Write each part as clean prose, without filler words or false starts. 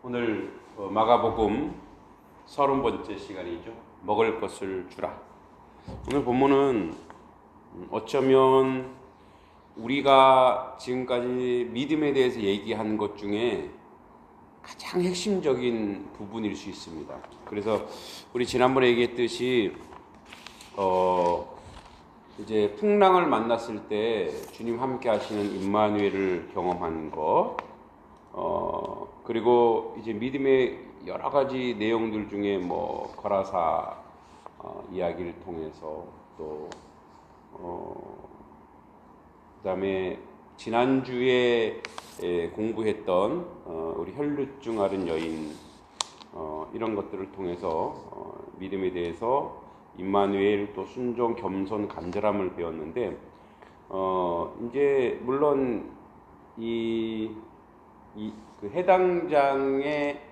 오늘 마가복음 30번째 시간이죠. 먹을 것을 주라. 오늘 본문은 어쩌면 우리가 지금까지 믿음에 대해서 얘기한 것 중에 가장 핵심적인 부분일 수 있습니다. 그래서 우리 지난번에 얘기했듯이 이제 풍랑을 만났을 때 주님 함께 하시는 임마누엘을 경험한 것, 그리고 이제 믿음의 여러 가지 내용들 중에 뭐 거라사 이야기를 통해서 또 그다음에 지난주에 공부했던 우리 혈루증 앓은 여인 이런 것들을 통해서 믿음에 대해서 임마누엘 또 순종, 겸손, 간절함을 배웠는데 이제 물론 그 해당장의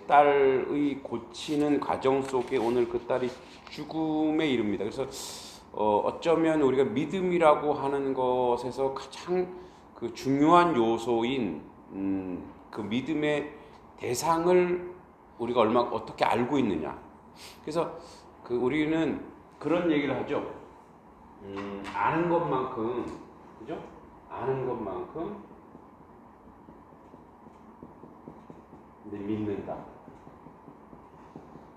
딸의 고치는 과정 속에 오늘 그 딸이 죽음에 이릅니다. 그래서 어쩌면 우리가 믿음이라고 하는 것에서 가장 그 중요한 요소인 그 믿음의 대상을 우리가 어떻게 알고 있느냐. 그래서 우리는 그런 얘기를 하죠. 아는 것만큼, 그죠? 아는 것만큼 믿는다.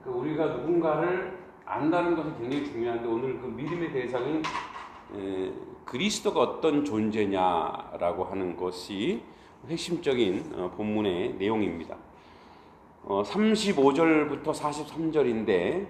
우리가 누군가를 안다는 것이 굉장히 중요한데 오늘 그 믿음의 대상인 그리스도가 어떤 존재냐라고 하는 것이 핵심적인 본문의 내용입니다. 35절부터 43절인데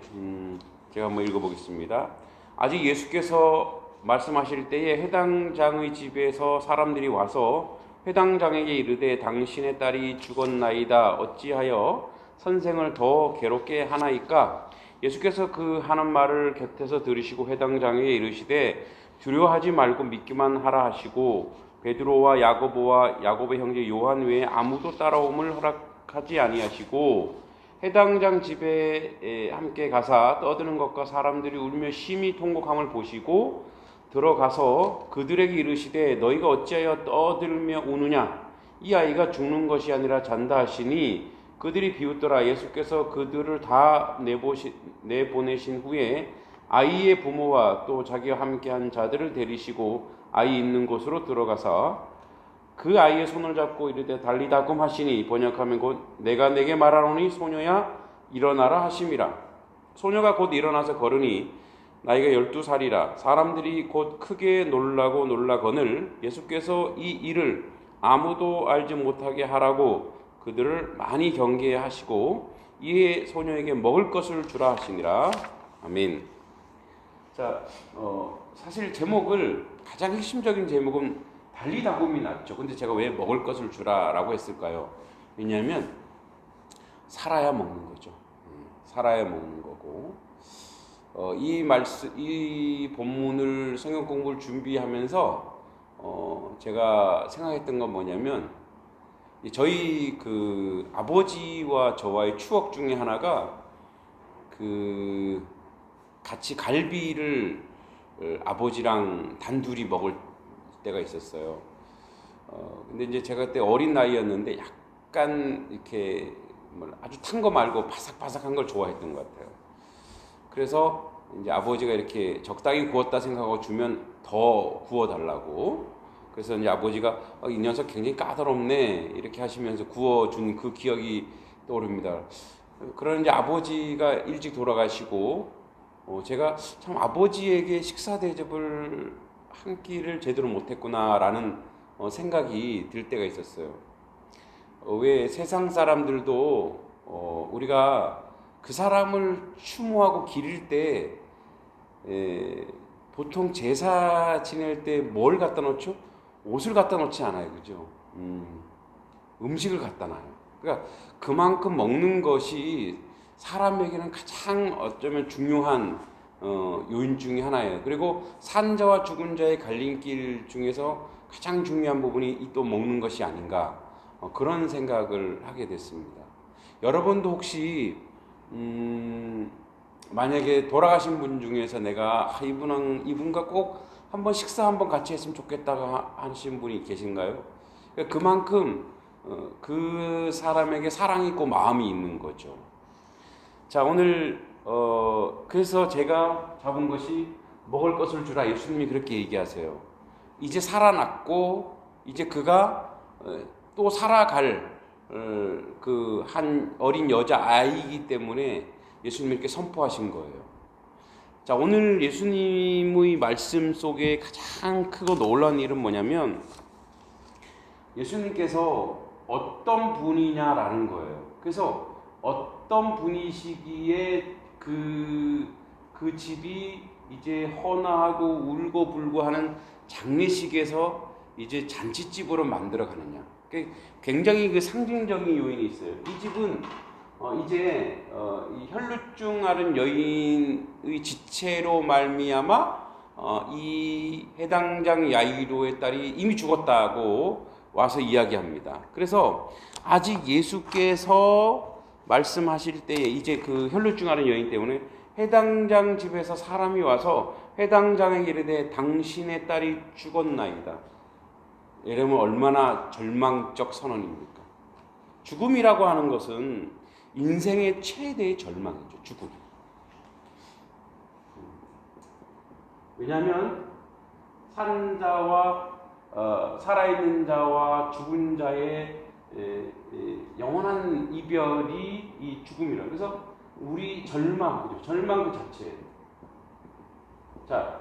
제가 한번 읽어보겠습니다. 아직 예수께서 말씀하실 때에 해당장의 집에서 사람들이 와서 회당장에게 이르되 당신의 딸이 죽었나이다. 어찌하여 선생을 더 괴롭게 하나이까? 예수께서 그 하는 말을 곁에서 들으시고 회당장에게 이르시되 두려워하지 말고 믿기만 하라 하시고 베드로와 야고보와 야고보의 형제 요한 외에 아무도 따라옴을 허락하지 아니하시고 해당장 집에 함께 가사 떠드는 것과 사람들이 울며 심히 통곡함을 보시고 들어가서 그들에게 이르시되 너희가 어찌하여 떠들며 우느냐? 이 아이가 죽는 것이 아니라 잔다 하시니 그들이 비웃더라. 예수께서 그들을 다 내보내신 후에 아이의 부모와 또 자기와 함께한 자들을 데리시고 아이 있는 곳으로 들어가서 그 아이의 손을 잡고 이르되 달리다금 하시니 번역하면 곧 내가 내게 말하노니 소녀야 일어나라 하심이라. 소녀가 곧 일어나서 걸으니 나이가 12살이라. 사람들이 곧 크게 놀라거늘 예수께서 이 일을 아무도 알지 못하게 하라고 그들을 많이 경계하시고 이에 소녀에게 먹을 것을 주라 하시니라. 아멘. 자, 사실 가장 핵심적인 제목은 달리다곰이 낫죠. 근데 제가 왜 먹을 것을 주라라고 했을까요? 왜냐하면 살아야 먹는 거죠. 살아야 먹는 거고. 이 본문을 성경 공부를 준비하면서 제가 생각했던 건 뭐냐면 저희 그 아버지와 저와의 추억 중에 하나가 같이 갈비를 아버지랑 단둘이 먹을 때가 있었어요. 근데 이제 제가 그때 어린 나이였는데 약간 이렇게 아주 탄 거 말고 바삭바삭한 걸 좋아했던 것 같아요. 그래서 이제 아버지가 이렇게 적당히 구웠다 생각하고 주면 더 구워달라고. 그래서 이제 아버지가 이 녀석 굉장히 까다롭네 이렇게 하시면서 구워준 그 기억이 떠오릅니다. 그런 이제 아버지가 일찍 돌아가시고 제가 참 아버지에게 식사 대접을 한 끼를 제대로 못했구나라는 생각이 들 때가 있었어요. 왜 세상 사람들도 우리가 그 사람을 추모하고 기릴 때 보통 제사 지낼 때 뭘 갖다 놓죠? 옷을 갖다 놓지 않아요, 그죠? 음식을 갖다 놔요. 그러니까 그만큼 먹는 것이 사람에게는 가장 어쩌면 중요한 요인 중에 하나예요. 그리고 산자와 죽은 자의 갈림길 중에서 가장 중요한 부분이 또 먹는 것이 아닌가 그런 생각을 하게 됐습니다. 여러분도 혹시 만약에 돌아가신 분 중에서 내가 이분과 꼭 한번 식사 한번 같이 했으면 좋겠다고 하신 분이 계신가요? 그만큼 그 사람에게 사랑이 있고 마음이 있는 거죠. 자, 오늘 그래서 제가 잡은 것이 먹을 것을 주라. 예수님이 그렇게 얘기하세요. 이제 살아났고 이제 그가 또 살아갈 그 한 어린 여자 아이이기 때문에 예수님이 이렇게 선포하신 거예요. 자, 오늘 예수님의 말씀 속에 가장 크고 놀라운 일은 뭐냐면 예수님께서 어떤 분이냐라는 거예요. 그래서 어떤 분이시기에 그 집이 이제 헌화하고 울고 불고 하는 장례식에서 이제 잔치집으로 만들어 가느냐. 굉장히 그 상징적인 요인이 있어요. 이 집은 이제 이 혈루증 앓은 여인의 지체로 말미암아 이 해당장 야이로의 딸이 이미 죽었다고 와서 이야기합니다. 그래서 아직 예수께서 말씀하실 때에 이제 그 혈루증 앓은 여인 때문에 해당장 집에서 사람이 와서 해당장에게 이르되 당신의 딸이 죽었나이다. 이러면 얼마나 절망적 선언입니까? 죽음이라고 하는 것은 인생의 최대의 절망이죠. 죽음. 왜냐하면 사는 자와 살아있는 자와 죽은 자의 영원한 이별이 이 죽음이라. 그래서 우리 절망 그 자체. 자,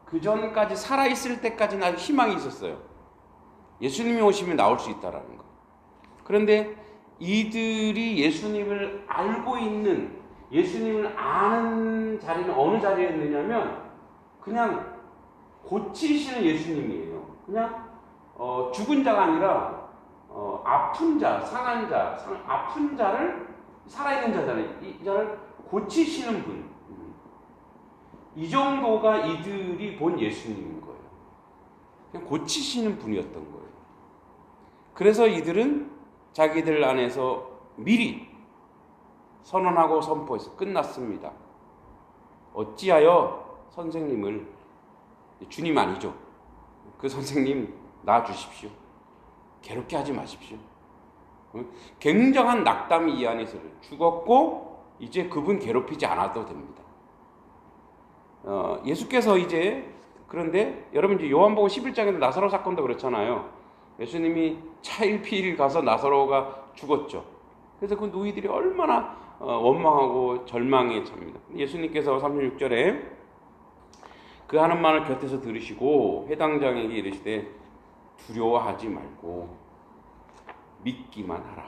그 전까지 살아있을 때까지는 아주 희망이 있었어요. 예수님이 오시면 나올 수 있다라는 거. 그런데 이들이 예수님을 알고 있는, 예수님을 아는 자리는 어느 자리였느냐면 그냥 고치시는 예수님이에요. 그냥 죽은 자가 아니라 아픈 자, 상한 자, 아픈 자를 살아있는 자잖아요. 이 자를 고치시는 분. 이 정도가 이들이 본 예수님인 거예요. 그냥 고치시는 분이었던 거예요. 그래서 이들은 자기들 안에서 미리 선언하고 선포해서 끝났습니다. 어찌하여 선생님을, 주님 아니죠. 그 선생님 놔주십시오. 괴롭게 하지 마십시오. 굉장한 낙담이 이 안에서 죽었고 이제 그분 괴롭히지 않아도 됩니다. 예수께서 이제, 그런데 여러분 이제 요한복음 11장에도 나사로 사건도 그렇잖아요. 예수님이 차일피일 가서 나사로가 죽었죠. 그래서 그 노이들이 얼마나 원망하고 절망에 찹니다. 예수님께서 36절에 그 하는 말을 곁에서 들으시고 해당장에게 이르시되 두려워하지 말고 믿기만 하라.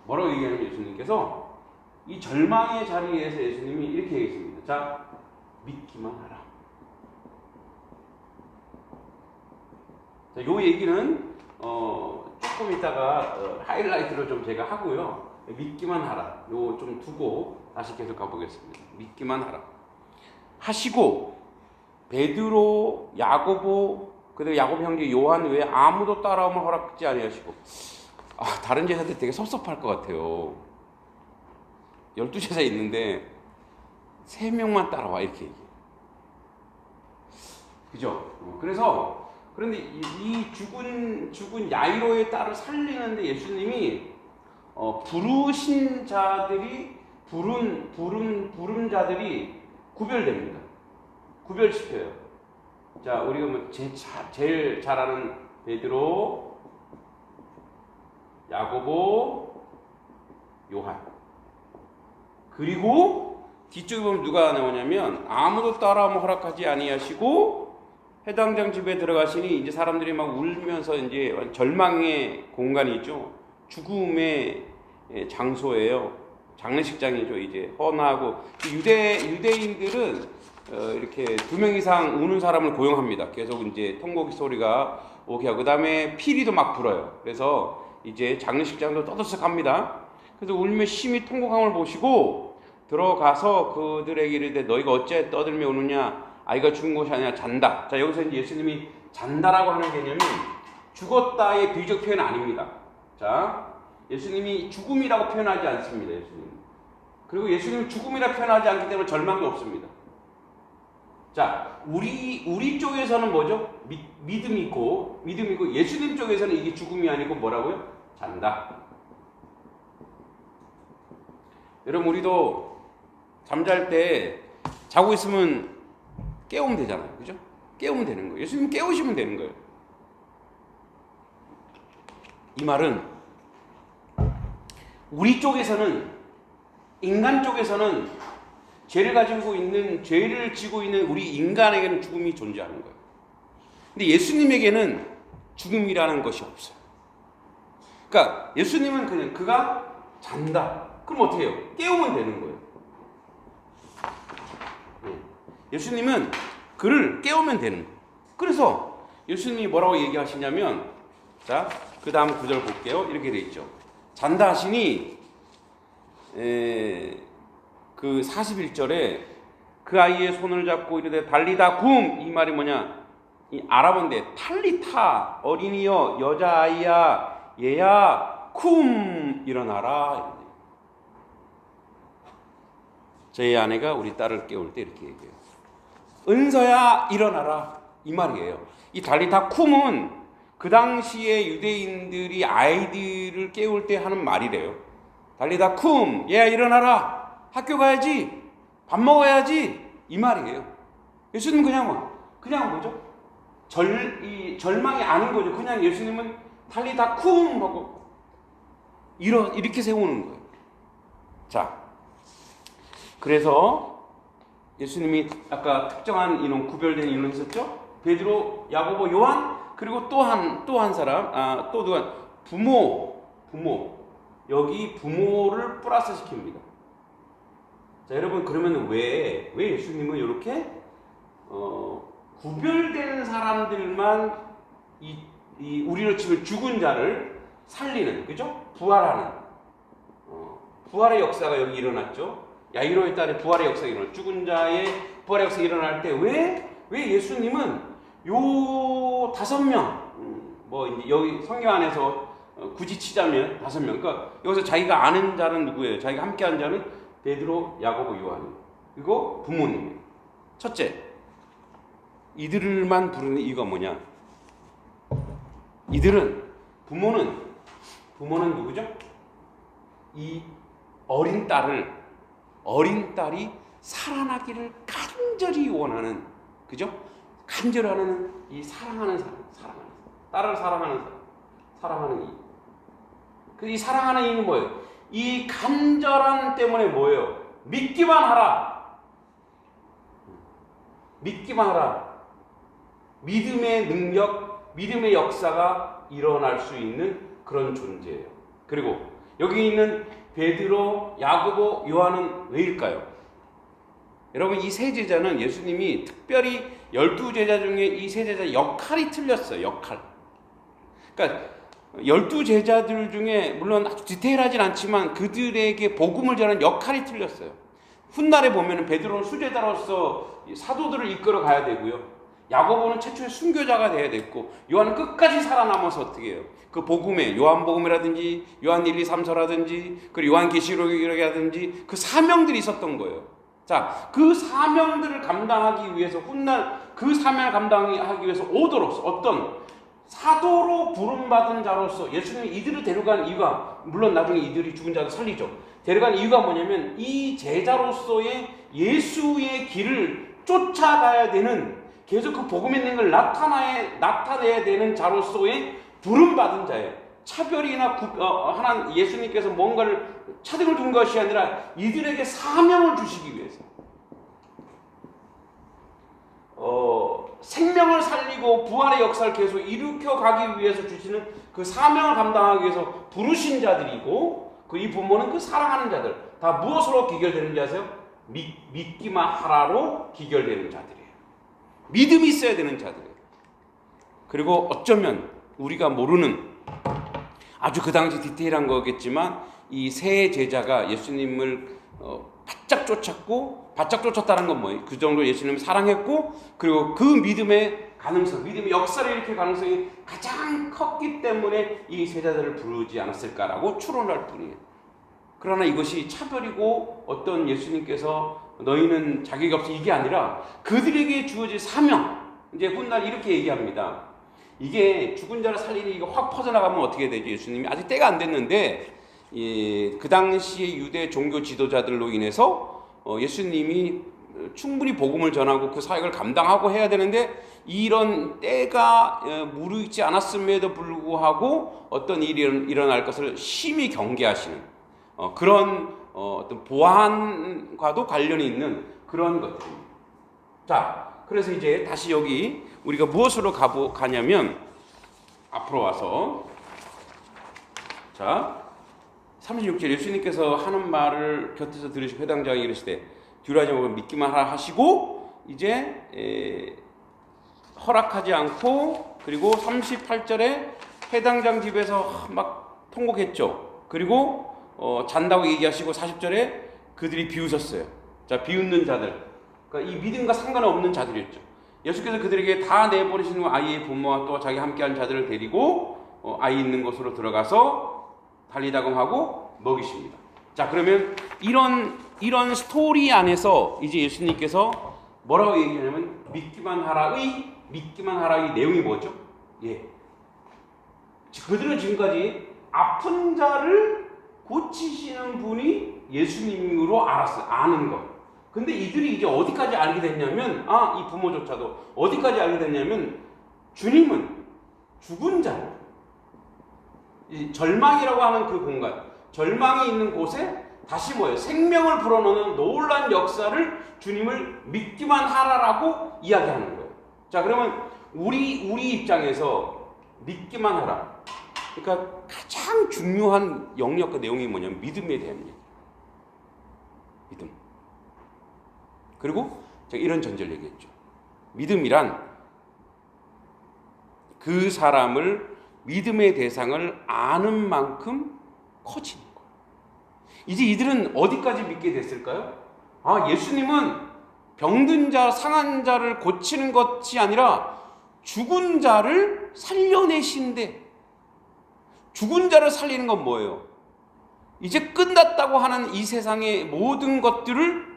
뭐라고 얘기하는 예수님께서 이 절망의 자리에서 예수님이 이렇게 얘기했습니다. 자, 믿기만 하라. 자, 요 얘기는 조금 이따가 하이라이트로 좀 제가 하고요. 믿기만 하라. 요 좀 두고 다시 계속 가보겠습니다. 믿기만 하라. 하시고 베드로, 야고보, 그리고 야고보 형제 요한 외에 아무도 따라오면 허락지 아니하시고. 다른 제자들 되게 섭섭할 것 같아요. 12제자 있는데 3명만 따라와 이렇게 얘기해요. 그죠? 그런데 이 죽은 야이로의 딸을 살리는데 예수님이 부르신 자들이 부른 자들이 구별됩니다. 구별시켜요. 자, 우리가 뭐 제일 잘 아는 베드로, 야고보, 요한. 그리고 뒤쪽에 보면 누가 나오냐면 아무도 따라오면 허락하지 아니하시고 해당장 집에 들어가시니 이제 사람들이 막 울면서 이제 절망의 공간이죠. 죽음의 장소예요. 장례식장이죠. 이제 헌하고 유대인들은 이렇게 2명 이상 우는 사람을 고용합니다. 계속 이제 통곡 소리가 오게 하고 그다음에 피리도 막 불어요. 그래서 이제 장례식장도 떠들썩합니다. 그래서 울며 심히 통곡함을 보시고 들어가서 그들에게 이르되 너희가 어째 떠들며 우느냐 아이가 죽은 것이 아니라 잔다. 자, 여기서 이제 예수님이 잔다라고 하는 개념이 죽었다의 비유적 표현 아닙니다. 자, 예수님이 죽음이라고 표현하지 않습니다. 예수님. 그리고 예수님은 죽음이라 표현하지 않기 때문에 절망도 없습니다. 자, 우리 쪽에서는 뭐죠? 믿음이 있고 예수님 쪽에서는 이게 죽음이 아니고 뭐라고요? 잔다. 여러분 우리도 잠잘 때 자고 있으면 깨우면 되잖아요. 그죠? 깨우면 되는 거예요. 예수님 깨우시면 되는 거예요. 이 말은 우리 쪽에서는, 인간 쪽에서는 죄를 지고 있는 우리 인간에게는 죽음이 존재하는 거예요. 근데 예수님에게는 죽음이라는 것이 없어요. 그러니까 예수님은 그냥 그가 잔다. 그럼 어떻게 해요? 깨우면 되는 거예요. 예수님은 그를 깨우면 되는 거예요. 그래서 예수님이 뭐라고 얘기하시냐면, 자, 그 다음 구절 볼게요. 이렇게 되어 있죠. 잔다 하시니, 그 41절에 그 아이의 손을 잡고 이르되 달리다 굼. 이 말이 뭐냐? 이 아랍어인데 탈리타, 어린이여, 여자아이야, 얘야, 쿰, 일어나라. 저희 아내가 우리 딸을 깨울 때 이렇게 얘기해요. 은서야, 일어나라. 이 말이에요. 이 달리타 쿰은 그 당시에 유대인들이 아이들을 깨울 때 하는 말이래요. 달리다 쿰, 얘야 일어나라. 학교 가야지. 밥 먹어야지. 이 말이에요. 예수님은 그냥 뭐죠? 절망이 아닌 거죠. 그냥 예수님은 달리다 쿰 하고 이렇게 세우는 거예요. 자, 그래서 예수님이 아까 특정한 인원, 구별된 인원 있었죠? 베드로, 야고보, 요한, 그리고 또 한 사람, 또 누가? 부모. 여기 부모를 플러스 시킵니다. 자, 여러분, 그러면 왜 예수님은 이렇게, 구별된 사람들만 우리로 치면 죽은 자를 살리는, 그죠? 부활하는, 부활의 역사가 여기 일어났죠? 야이로의 딸의 부활의 역사가 일어났죠. 죽은 자의 부활의 역사가 일어날 때 왜 예수님은 요 5명, 뭐 이제 여기 성경 안에서 굳이 치자면 5명. 그러니까 여기서 자기가 아는 자는 누구예요? 자기가 함께한 자는 베드로, 야고보, 요한, 그리고 부모님. 첫째, 이들만 부르는 이유가 뭐냐? 부모는 누구죠? 이 어린 딸이 살아나기를 간절히 원하는, 그죠? 간절히 하는 이 사랑하는 사람, 딸을 사랑하는 이. 이 사랑하는 이는 뭐예요? 이 간절함 때문에 뭐예요? 믿기만 하라. 믿음의 능력, 믿음의 역사가 일어날 수 있는 그런 존재예요. 그리고 여기 있는 베드로, 야고보, 요한은 왜일까요? 여러분, 이 세 제자는 예수님이 특별히 12제자 중에 이 세 제자 역할이 틀렸어요. 역할. 그러니까 12제자들 중에 물론 아주 디테일하진 않지만 그들에게 복음을 전하는 역할이 틀렸어요. 훗날에 보면 베드로는 수제자로서 사도들을 이끌어 가야 되고요. 야고보는 최초의 순교자가 돼야 됐고, 요한은 끝까지 살아남아서 어떻게 해요? 그 복음에 요한복음이라든지 요한 1, 2, 3서라든지 그리고 요한계시록이라든지 그 사명들이 있었던 거예요. 자, 그 사명들을 감당하기 위해서 훗날 그 사명을 감당하기 위해서 오도록 어떤 사도로 부름받은 자로서 예수님이 이들을 데려간 이유가, 물론 나중에 이들이 죽은 자를 살리죠. 데려간 이유가 뭐냐면 이 제자로서의 예수의 길을 쫓아가야 되는, 계속 그 복음 있는 걸 나타내야 되는 자로서의 부름받은 자예요. 차별이나 하나님 예수님께서 뭔가를 차등을 둔 것이 아니라 이들에게 사명을 주시기 위해서, 생명을 살리고 부활의 역사를 계속 일으켜 가기 위해서 주시는 그 사명을 감당하기 위해서 부르신 자들이고, 이 부모는 그 사랑하는 자들, 다 무엇으로 기결되는지 아세요? 믿기만 하라로 기결되는 자들이에요. 믿음이 있어야 되는 자들이에요. 그리고 어쩌면 우리가 모르는 아주 그 당시 디테일한 거겠지만 이 세 제자가 예수님을 바짝 쫓았다는 건 뭐예요? 그 정도 예수님을 사랑했고, 그리고 그 믿음의 가능성, 믿음의 역사를 일으킬 가능성이 가장 컸기 때문에 이 제자들을 부르지 않았을까라고 추론할 뿐이에요. 그러나 이것이 차별이고 어떤 예수님께서 너희는 자격이 없어, 이게 아니라 그들에게 주어질 사명. 이제 훗날 이렇게 얘기합니다. 이게 죽은 자를 살리니 이거 확 퍼져나가면 어떻게 되죠? 예수님이 아직 때가 안 됐는데 그 당시의 유대 종교 지도자들로 인해서 예수님이 충분히 복음을 전하고 그 사역을 감당하고 해야 되는데 이런 때가 무르익지 않았음에도 불구하고 어떤 일이 일어날 것을 심히 경계하시는 그런 어떤 보안과도 관련이 있는 그런 것들입니다. 자, 그래서 이제 다시 여기 우리가 무엇으로 가냐면 앞으로 와서 자 36절 예수님께서 하는 말을 곁에서 들으시고 회당장이 이르시되 두려워하지 말고 믿기만 하라 하시고 이제 허락하지 않고 그리고 38절에 회당장 집에서 막 통곡했죠. 그리고 잔다고 얘기하시고 40절에 그들이 비웃었어요. 자, 비웃는 자들, 그러니까 이 믿음과 상관없는 자들이었죠. 예수께서 그들에게 다 내버리신 후 아이의 부모와 또 자기 함께한 자들을 데리고 아이 있는 곳으로 들어가서 달리다금하고 먹이십니다. 자, 그러면 이런 스토리 안에서 이제 예수님께서 뭐라고 얘기하냐면 믿기만 하라의 내용이 뭐죠? 예. 그들은 지금까지 아픈 자를 고치시는 분이 예수님으로 알았어요. 아는 것. 근데 이들이 이제 어디까지 알게 됐냐면, 이 부모조차도 어디까지 알게 됐냐면, 주님은 죽은 자를, 이 절망이라고 하는 그 공간, 절망이 있는 곳에 다시 뭐예요? 생명을 불어넣는 놀라운 역사를 주님을 믿기만 하라라고 이야기하는 거예요. 자, 그러면 우리 입장에서 믿기만 하라. 그러니까 가장 중요한 영역과 내용이 뭐냐면 믿음에 대한 얘기. 믿음. 그리고 제가 이런 전제를 얘기했죠. 믿음이란 그 사람을 믿음의 대상을 아는 만큼 커지는 거예요. 이제 이들은 어디까지 믿게 됐을까요? 예수님은 병든 자, 상한 자를 고치는 것이 아니라 죽은 자를 살려내신대. 죽은 자를 살리는 건 뭐예요? 이제 끝났다고 하는 이 세상의 모든 것들을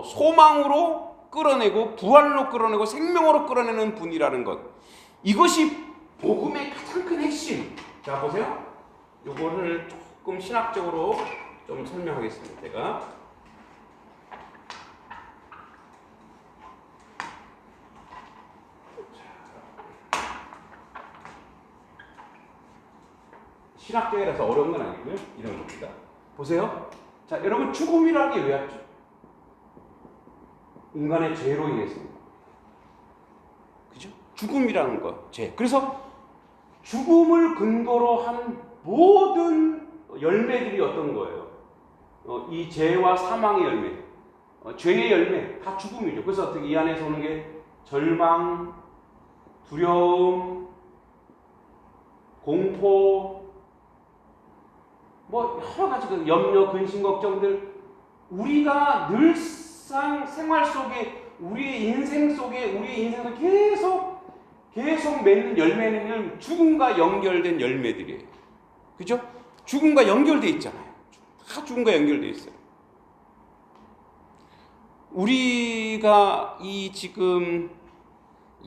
소망으로 끌어내고 부활로 끌어내고 생명으로 끌어내는 분이라는 것. 이것이 복음의 가장 큰 핵심. 자, 보세요. 이거를 조금 신학적으로 좀 설명하겠습니다. 제가 신학적이라서 어려운 건 아니고요. 이런 겁니다. 보세요. 자, 여러분 죽음이라는 게 왜 왔죠? 인간의 죄로 인해서입니다. 그죠? 죽음이라는 것, 죄. 그래서 죽음을 근거로 한 모든 열매들이 어떤 거예요? 이 죄와 사망의 열매, 죄의 열매, 다 죽음이죠. 그래서 어떻게 이 안에서 오는 게 절망, 두려움, 공포, 뭐 여러 가지 그 염려, 근심, 걱정들, 우리가 늘상 생활 속에 우리의 인생 속에 계속 맺는 열매는 죽음과 연결된 열매들이에요. 그죠? 죽음과 연결돼 있잖아요. 다 죽음과 연결돼 있어요. 우리가 이 지금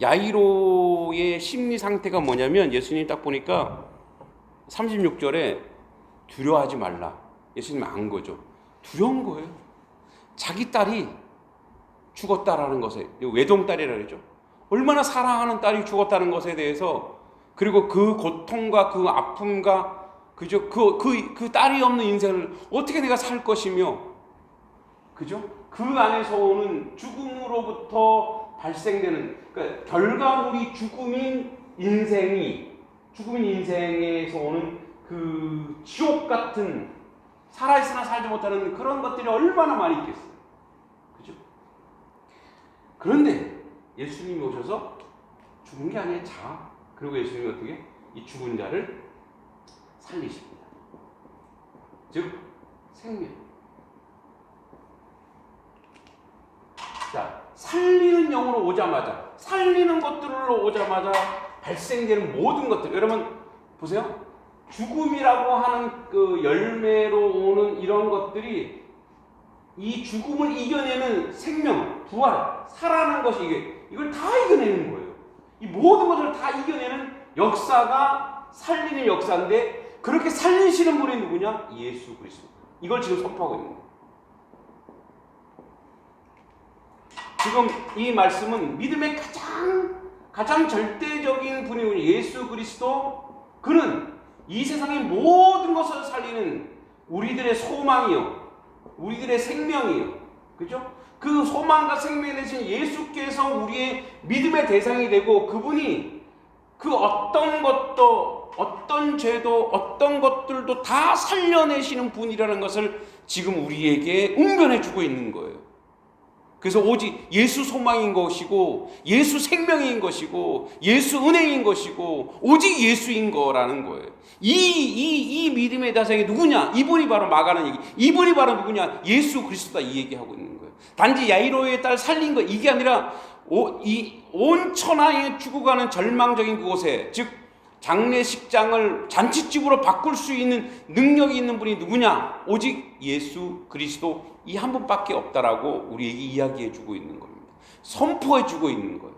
야이로의 심리 상태가 뭐냐면 예수님 딱 보니까 36절에 두려워하지 말라. 예수님 안 거죠. 두려운 거예요. 자기 딸이 죽었다라는 것에, 외동딸이라 그러죠. 얼마나 사랑하는 딸이 죽었다는 것에 대해서, 그리고 그 고통과 그 아픔과 그죠? 그 딸이 없는 인생을 어떻게 내가 살 것이며, 그죠? 그 안에서 오는 죽음으로부터 발생되는, 그러니까 결과물이 죽음인 인생에서 오는 그 지옥 같은, 살아있으나 살지 못하는 그런 것들이 얼마나 많이 있겠어요. 그죠? 그런데 예수님이 오셔서 죽은 게 아니라 그리고 예수님이 어떻게? 이 죽은 자를 살리십니다. 즉, 생명. 자, 살리는 영으로 오자마자, 살리는 것들로 오자마자 발생되는 모든 것들. 여러분, 보세요. 죽음이라고 하는 그 열매로 오는 이런 것들이 이 죽음을 이겨내는 생명, 부활, 살아나는 것이 이걸 다 이겨내는 거예요. 이 모든 것을 다 이겨내는 역사가 살리는 역사인데 그렇게 살리시는 분이 누구냐? 예수 그리스도. 이걸 지금 선포하고 있는 거예요. 지금 이 말씀은 믿음의 가장 절대적인 분이 예수 그리스도. 그는 이 세상의 모든 것을 살리는 우리들의 소망이요, 우리들의 생명이요, 그죠? 그 소망과 생명이 되신 예수께서 우리의 믿음의 대상이 되고 그분이 그 어떤 것도, 어떤 죄도, 어떤 것들도 다 살려내시는 분이라는 것을 지금 우리에게 웅변해 주고 있는 거예요. 그래서 오직 예수 소망인 것이고 예수 생명인 것이고 예수 은혜인 것이고 오직 예수인 거라는 거예요. 이 믿음의 대상이 누구냐? 이분이 바로 마가는 얘기. 이분이 바로 누구냐? 예수 그리스도다, 이 얘기하고 있는 거예요. 단지 야이로의 딸 살린 거 이게 아니라 온 천하에 죽어가는 절망적인 그곳에, 즉 장례식장을 잔치집으로 바꿀 수 있는 능력이 있는 분이 누구냐? 오직 예수 그리스도 이 한 분밖에 없다라고 우리에게 이야기해 주고 있는 겁니다. 선포해 주고 있는 거예요.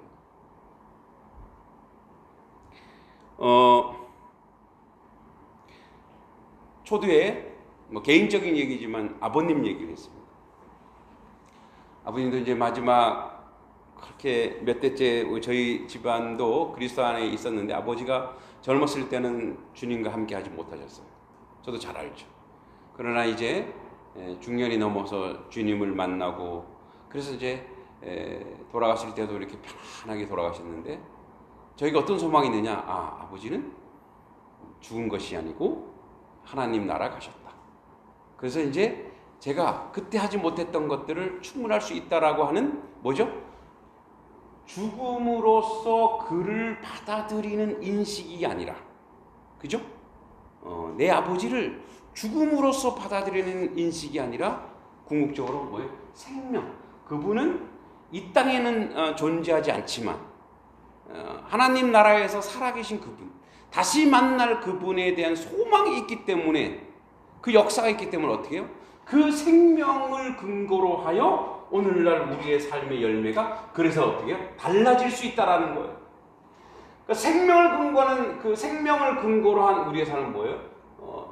초두에 개인적인 얘기지만 아버님 얘기를 했습니다. 아버님도 이제 마지막 그렇게 몇 대째 저희 집안도 그리스도 안에 있었는데 아버지가 젊었을 때는 주님과 함께 하지 못하셨어요. 저도 잘 알죠. 그러나 이제 중년이 넘어서 주님을 만나고 그래서 이제 돌아가실 때도 이렇게 편안하게 돌아가셨는데 저희가 어떤 소망이 있느냐? 아버지는 죽은 것이 아니고 하나님 나라 가셨다. 그래서 이제 제가 그때 하지 못했던 것들을 충분할 수 있다라고 하는 뭐죠? 죽음으로써 그를 받아들이는 인식이 아니라, 그죠? 내 아버지를 죽음으로써 받아들이는 인식이 아니라 궁극적으로 뭐예요? 생명. 그분은 이 땅에는 존재하지 않지만 하나님 나라에서 살아계신 그분, 다시 만날 그분에 대한 소망이 있기 때문에, 그 역사가 있기 때문에 어떻게 해요? 그 생명을 근거로 하여 오늘날 우리의 삶의 열매가 그래서 어떻게 해요? 달라질 수 있다라는 거예요. 그러니까 생명을 근거하는, 그 생명을 근거로 한 우리의 삶은 뭐예요?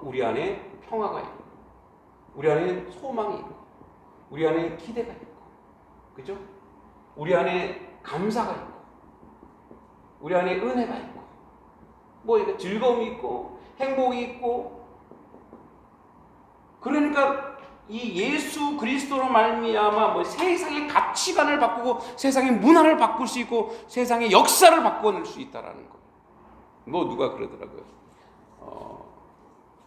우리 안에 평화가 있고, 우리 안에 소망이 있고, 우리 안에 기대가 있고, 그죠? 우리 안에 감사가 있고, 우리 안에 은혜가 있고, 즐거움이 있고, 행복이 있고. 그러니까 이 예수 그리스도로 말미암아 세상의 가치관을 바꾸고 세상의 문화를 바꿀 수 있고 세상의 역사를 바꿔낼 수 있다라는 거예요. 누가 그러더라고요.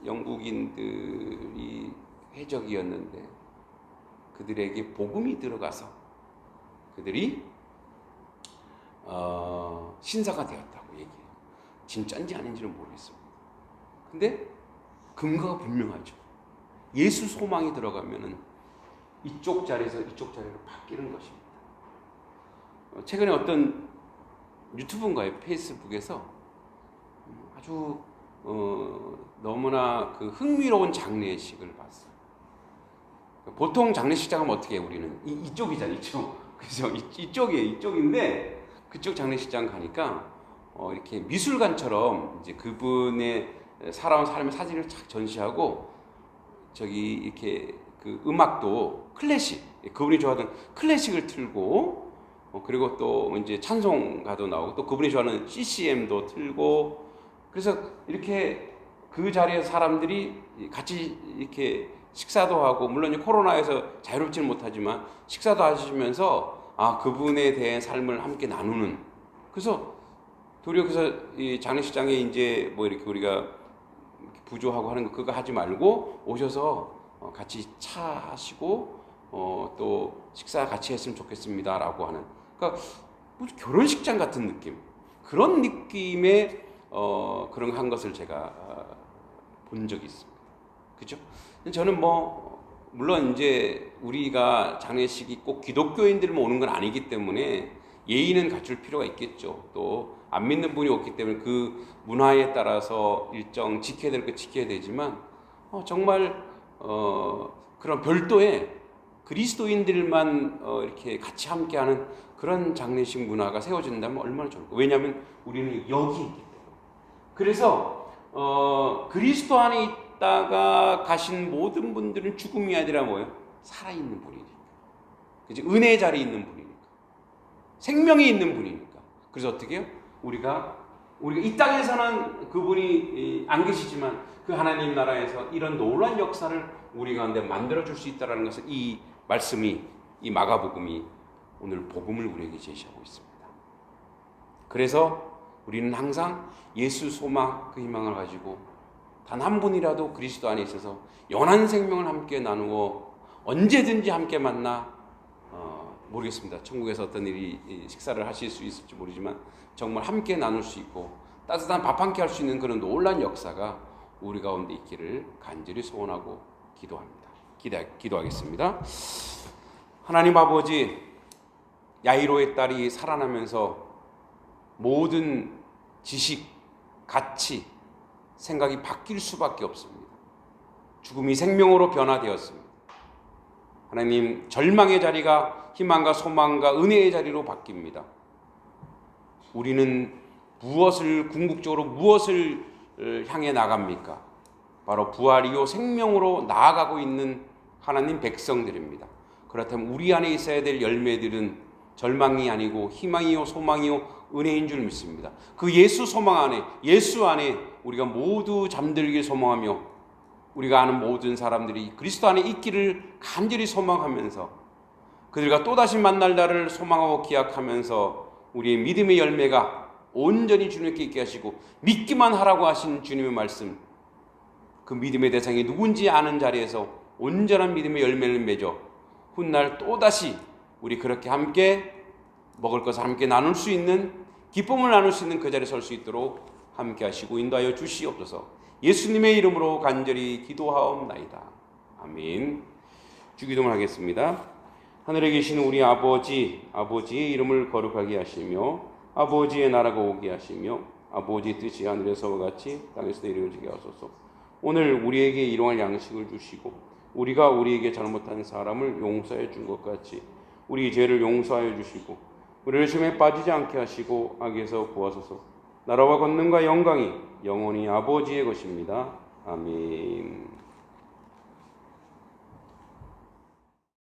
영국인들이 해적이었는데 그들에게 복음이 들어가서 그들이 신사가 되었다고 얘기해요. 진짜인지 아닌지는 모르겠습니다. 근데 근거가 분명하죠. 예수 소망이 들어가면은 이쪽 자리에서 이쪽 자리로 바뀌는 것입니다. 최근에 어떤 유튜브인가요? 페이스북에서 아주 너무나 그 흥미로운 장례식을 봤어요. 보통 장례식장 하면 어떻게 해요? 우리는 이쪽이잖아요, 이쪽. 그죠? 이쪽인데 그쪽 장례식장 가니까 이렇게 미술관처럼 이제 그분의 살아온 삶의 사진을 착 전시하고 저기 이렇게 그 음악도 클래식, 그분이 좋아하던 클래식을 틀고 그리고 또 이제 찬송가도 나오고 또 그분이 좋아하는 CCM도 틀고 그래서 이렇게 그 자리에 사람들이 같이 이렇게 식사도 하고 물론 코로나에서 자유롭지는 못하지만 식사도 하시면서 그분에 대한 삶을 함께 나누는. 그래서 도리어 그래서 이 장례식장에 이제 이렇게 우리가 부조하고 하는 거 그거 하지 말고 오셔서 같이 차 하시고 또 식사 같이 했으면 좋겠습니다라고 하는. 그러니까 결혼식장 같은 느낌, 그런 느낌의 그런 한 것을 제가 본 적이 있습니다. 그죠? 저는 물론 이제 우리가 장례식이 꼭 기독교인들만 오는 건 아니기 때문에 예의는 갖출 필요가 있겠죠. 또 안 믿는 분이 없기 때문에 그 문화에 따라서 일정 지켜야 될 거 지켜야 되지만 정말 그런 별도의 그리스도인들만 이렇게 같이 함께하는 그런 장례식 문화가 세워진다면 얼마나 좋을까. 왜냐하면 우리는 여기 있기 때문에. 그래서 그리스도 안에 있다가 가신 모든 분들은 죽음이 아니라 뭐예요? 살아있는 분이니까. 그치? 은혜의 자리에 있는 분이니까. 생명이 있는 분이니까. 그래서 어떻게 해요? 우리가 이 땅에서는 그분이 안 계시지만 그 하나님 나라에서 이런 놀라운 역사를 우리 가운데 만들어줄 수 있다는 것을 이 말씀이, 이 마가복음이 오늘 복음을 우리에게 제시하고 있습니다. 그래서 우리는 항상 예수 소망, 그 희망을 가지고 단 한 분이라도 그리스도 안에 있어서 영원한 생명을 함께 나누어 언제든지 함께 만나 모르겠습니다. 천국에서 어떤 일이 식사를 하실 수 있을지 모르지만 정말 함께 나눌 수 있고 따뜻한 밥 한 끼 할 수 있는 그런 놀라운 역사가 우리 가운데 있기를 간절히 소원하고 기도합니다. 기도하겠습니다. 하나님 아버지, 야이로의 딸이 살아나면서 모든 지식, 가치, 생각이 바뀔 수밖에 없습니다. 죽음이 생명으로 변화되었습니다. 하나님, 절망의 자리가 희망과 소망과 은혜의 자리로 바뀝니다. 우리는 궁극적으로 무엇을 향해 나갑니까? 바로 부활이요 생명으로 나아가고 있는 하나님 백성들입니다. 그렇다면 우리 안에 있어야 될 열매들은 절망이 아니고 희망이요 소망이요 은혜인 줄 믿습니다. 그 예수 소망 안에, 예수 안에 우리가 모두 잠들길 소망하며 우리가 아는 모든 사람들이 그리스도 안에 있기를 간절히 소망하면서 그들과 또다시 만날 날을 소망하고 기약하면서 우리의 믿음의 열매가 온전히 주님께 있게 하시고 믿기만 하라고 하신 주님의 말씀, 그 믿음의 대상이 누군지 아는 자리에서 온전한 믿음의 열매를 맺어 훗날 또다시 우리 그렇게 함께 먹을 것을 함께 나눌 수 있는, 기쁨을 나눌 수 있는 그 자리에 설 수 있도록 함께 하시고 인도하여 주시옵소서. 예수님의 이름으로 간절히 기도하옵나이다. 아멘. 주기도문 하겠습니다. 하늘에 계신 우리 아버지의 이름을 거룩하게 하시며 아버지의 나라가 오게 하시며 아버지의 뜻이 하늘에서와 같이 땅에서도 이루어지게 하소서. 오늘 우리에게 일용할 양식을 주시고 우리가 우리에게 잘못한 사람을 용서해 준 것 같이 우리 죄를 용서하여 주시고 우리를 시험에 빠지지 않게 하시고 악에서 구하소서. 나라와 권능과 영광이 영원히 아버지의 것입니다. 아멘.